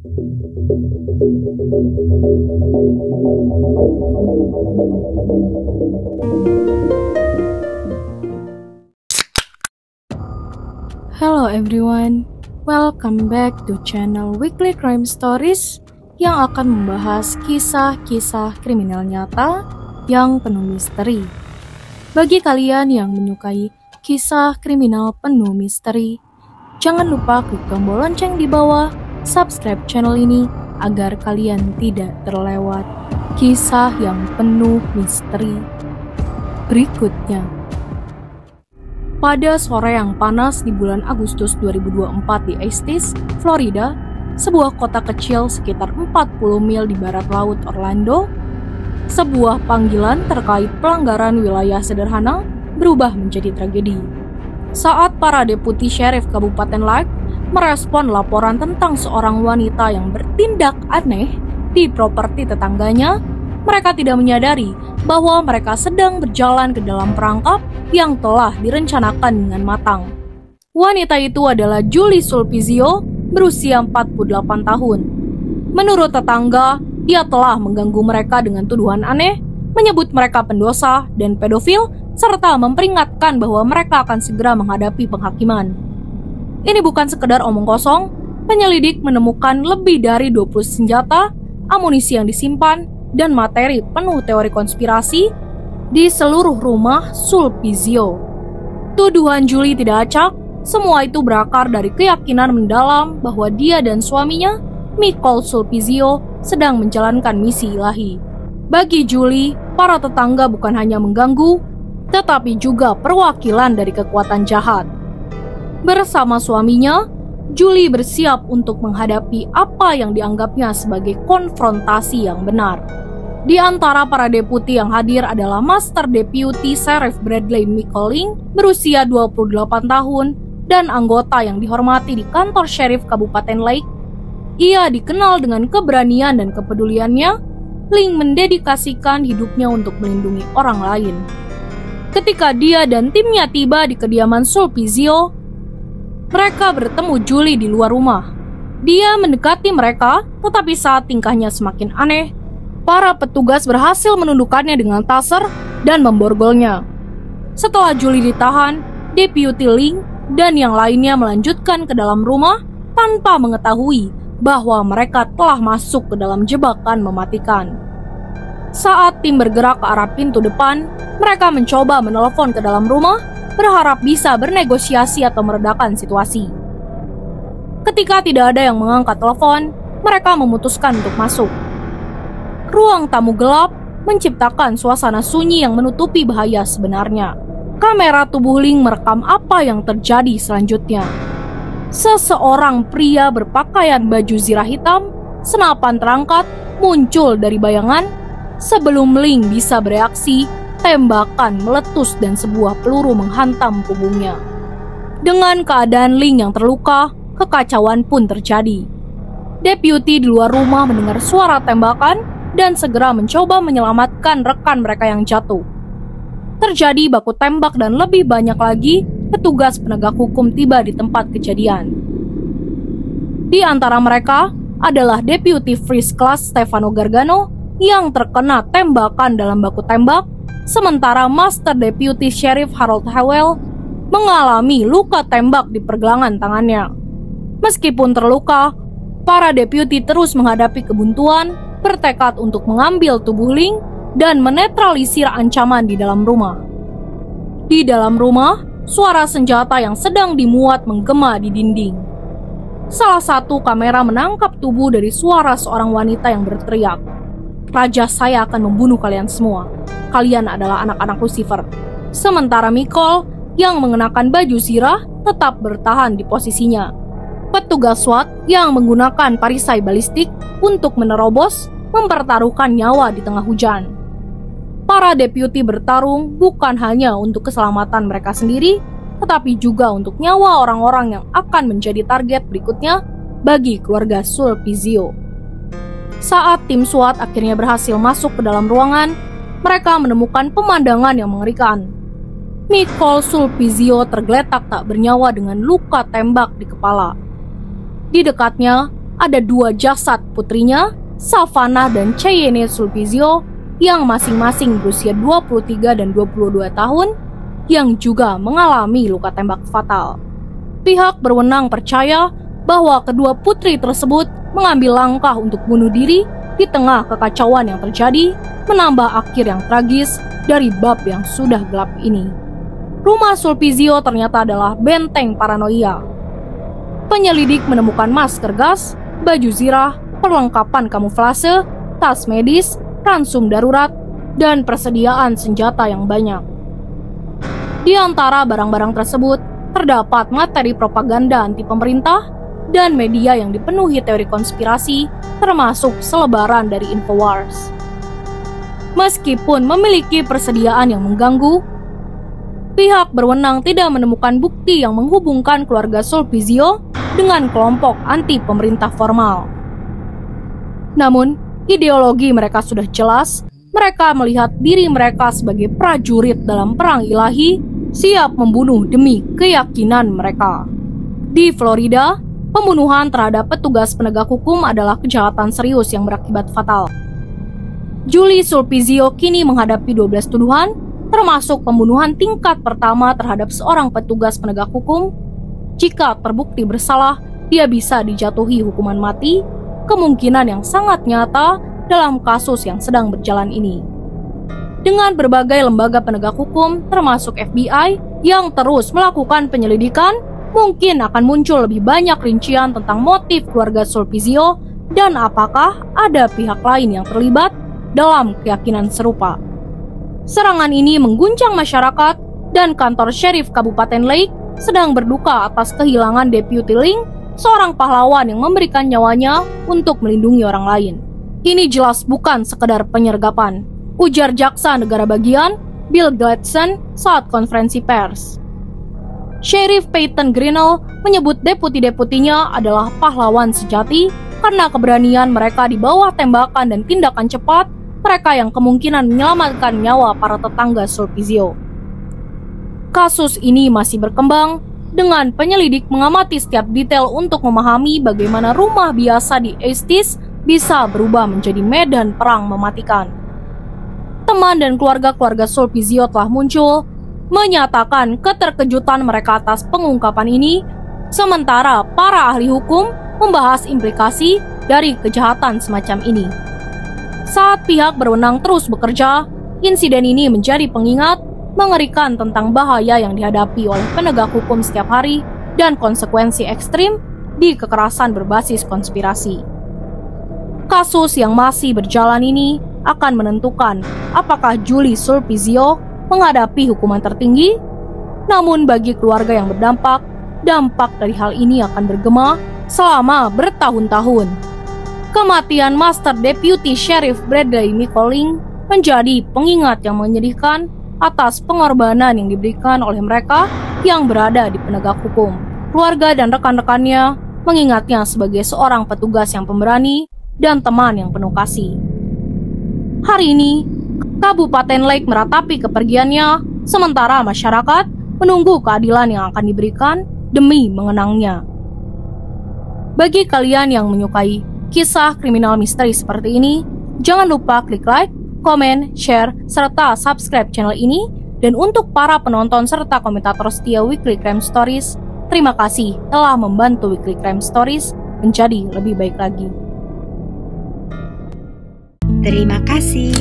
Hello everyone, welcome back to channel Weekly Crime Stories yang akan membahas kisah-kisah kriminal nyata yang penuh misteri. Bagi kalian yang menyukai kisah kriminal penuh misteri, jangan lupa klik tombol lonceng di bawah, subscribe channel ini agar kalian tidak terlewat kisah yang penuh misteri berikutnya. Pada sore yang panas di bulan Agustus 2024 di Estes, Florida, sebuah kota kecil sekitar 40 mil di barat laut Orlando, sebuah panggilan terkait pelanggaran wilayah sederhana berubah menjadi tragedi. Saat para deputi sheriff Kabupaten Lake merespon laporan tentang seorang wanita yang bertindak aneh di properti tetangganya, mereka tidak menyadari bahwa mereka sedang berjalan ke dalam perangkap yang telah direncanakan dengan matang. Wanita itu adalah Julie Sulpizio, berusia 48 tahun. Menurut tetangga, dia telah mengganggu mereka dengan tuduhan aneh, menyebut mereka pendosa dan pedofil, serta memperingatkan bahwa mereka akan segera menghadapi penghakiman. Ini bukan sekedar omong kosong, penyelidik menemukan lebih dari 20 senjata, amunisi yang disimpan, dan materi penuh teori konspirasi di seluruh rumah Sulpizio. Tuduhan Julie tidak acak, semua itu berakar dari keyakinan mendalam bahwa dia dan suaminya, Nicole Sulpizio, sedang menjalankan misi ilahi. Bagi Julie, para tetangga bukan hanya mengganggu, tetapi juga perwakilan dari kekuatan jahat. Bersama suaminya, Julie bersiap untuk menghadapi apa yang dianggapnya sebagai konfrontasi yang benar. Di antara para deputi yang hadir adalah Master Deputy Sheriff Bradley McColling, berusia 28 tahun, dan anggota yang dihormati di kantor Sheriff Kabupaten Lake. Ia dikenal dengan keberanian dan kepeduliannya. Link mendedikasikan hidupnya untuk melindungi orang lain. Ketika dia dan timnya tiba di kediaman Sulpizio, mereka bertemu Julie di luar rumah. Dia mendekati mereka, tetapi saat tingkahnya semakin aneh, para petugas berhasil menundukkannya dengan taser dan memborgolnya. Setelah Julie ditahan, Deputy Link dan yang lainnya melanjutkan ke dalam rumah tanpa mengetahui bahwa mereka telah masuk ke dalam jebakan mematikan. Saat tim bergerak ke arah pintu depan, mereka mencoba menelepon ke dalam rumah, berharap bisa bernegosiasi atau meredakan situasi. Ketika tidak ada yang mengangkat telepon, mereka memutuskan untuk masuk. Ruang tamu gelap menciptakan suasana sunyi yang menutupi bahaya sebenarnya. Kamera tubuh Link merekam apa yang terjadi selanjutnya. Seseorang pria berpakaian baju zirah hitam, senapan terangkat, muncul dari bayangan. Sebelum Link bisa bereaksi, tembakan meletus dan sebuah peluru menghantam punggungnya. Dengan keadaan Link yang terluka, kekacauan pun terjadi. Deputi di luar rumah mendengar suara tembakan dan segera mencoba menyelamatkan rekan mereka yang jatuh. Terjadi baku tembak dan lebih banyak lagi petugas penegak hukum tiba di tempat kejadian. Di antara mereka adalah Deputy First Class Stefano Gargano yang terkena tembakan dalam baku tembak, sementara Master Deputy Sheriff Harold Howell mengalami luka tembak di pergelangan tangannya. Meskipun terluka, para deputi terus menghadapi kebuntuan, bertekad untuk mengambil tubuh Link dan menetralisir ancaman di dalam rumah. Di dalam rumah, suara senjata yang sedang dimuat menggema di dinding. Salah satu kamera menangkap tubuh dari suara seorang wanita yang berteriak, "Raja saya akan membunuh kalian semua. Kalian adalah anak-anak Lucifer." Sementara Nicole yang mengenakan baju zirah tetap bertahan di posisinya. Petugas SWAT yang menggunakan perisai balistik untuk menerobos mempertaruhkan nyawa di tengah hujan. Para deputi bertarung bukan hanya untuk keselamatan mereka sendiri, tetapi juga untuk nyawa orang-orang yang akan menjadi target berikutnya bagi keluarga Sulpizio. Saat tim SWAT akhirnya berhasil masuk ke dalam ruangan, mereka menemukan pemandangan yang mengerikan. Nicole Sulpizio tergeletak tak bernyawa dengan luka tembak di kepala. Di dekatnya, ada 2 jasad putrinya, Savannah dan Cheyenne Sulpizio, yang masing-masing berusia 23 dan 22 tahun, yang juga mengalami luka tembak fatal. Pihak berwenang percaya bahwa kedua putri tersebut mengambil langkah untuk bunuh diri di tengah kekacauan yang terjadi, menambah akhir yang tragis dari bab yang sudah gelap ini. Rumah Sulpizio ternyata adalah benteng paranoia. Penyelidik menemukan masker gas, baju zirah, perlengkapan kamuflase, tas medis, ransum darurat, dan persediaan senjata yang banyak. Di antara barang-barang tersebut, terdapat materi propaganda anti pemerintah dan media yang dipenuhi teori konspirasi, termasuk selebaran dari Infowars. Meskipun memiliki persediaan yang mengganggu, pihak berwenang tidak menemukan bukti yang menghubungkan keluarga Sulpizio dengan kelompok anti pemerintah formal. Namun, ideologi mereka sudah jelas. Mereka melihat diri mereka sebagai prajurit dalam perang ilahi, siap membunuh demi keyakinan mereka. Di Florida, pembunuhan terhadap petugas penegak hukum adalah kejahatan serius yang berakibat fatal. Julie Sulpizio kini menghadapi 12 tuduhan, termasuk pembunuhan tingkat pertama terhadap seorang petugas penegak hukum. Jika terbukti bersalah, dia bisa dijatuhi hukuman mati, kemungkinan yang sangat nyata dalam kasus yang sedang berjalan ini. Dengan berbagai lembaga penegak hukum, termasuk FBI, yang terus melakukan penyelidikan, mungkin akan muncul lebih banyak rincian tentang motif keluarga Sulpizio dan apakah ada pihak lain yang terlibat dalam keyakinan serupa. Serangan ini mengguncang masyarakat dan kantor Sheriff Kabupaten Lake sedang berduka atas kehilangan Deputy Link, seorang pahlawan yang memberikan nyawanya untuk melindungi orang lain. Ini jelas bukan sekedar penyergapan, ujar jaksa negara bagian Bill Gladson saat konferensi pers. Sheriff Peyton Grinnell menyebut deputi-deputinya adalah pahlawan sejati karena keberanian mereka di bawah tembakan dan tindakan cepat mereka yang kemungkinan menyelamatkan nyawa para tetangga Sulpizio. Kasus ini masih berkembang dengan penyelidik mengamati setiap detail untuk memahami bagaimana rumah biasa di Estes bisa berubah menjadi medan perang mematikan. Teman dan keluarga-keluarga Sulpizio telah muncul, menyatakan keterkejutan mereka atas pengungkapan ini, sementara para ahli hukum membahas implikasi dari kejahatan semacam ini. Saat pihak berwenang terus bekerja, insiden ini menjadi pengingat mengerikan tentang bahaya yang dihadapi oleh penegak hukum setiap hari dan konsekuensi ekstrim di kekerasan berbasis konspirasi. Kasus yang masih berjalan ini akan menentukan apakah Julie Sulpizio menghadapi hukuman tertinggi. Namun bagi keluarga yang berdampak, dampak dari hal ini akan bergema selama bertahun-tahun. Kematian Master Deputy Sheriff Bradley McColling menjadi pengingat yang menyedihkan atas pengorbanan yang diberikan oleh mereka yang berada di penegak hukum. Keluarga dan rekan-rekannya mengingatnya sebagai seorang petugas yang pemberani dan teman yang penuh kasih. Hari ini, Kabupaten Lake meratapi kepergiannya, sementara masyarakat menunggu keadilan yang akan diberikan demi mengenangnya. Bagi kalian yang menyukai kisah kriminal misteri seperti ini, jangan lupa klik like, komen, share, serta subscribe channel ini. Dan untuk para penonton serta komentator setia Weekly Crime Stories, terima kasih telah membantu Weekly Crime Stories menjadi lebih baik lagi. Terima kasih.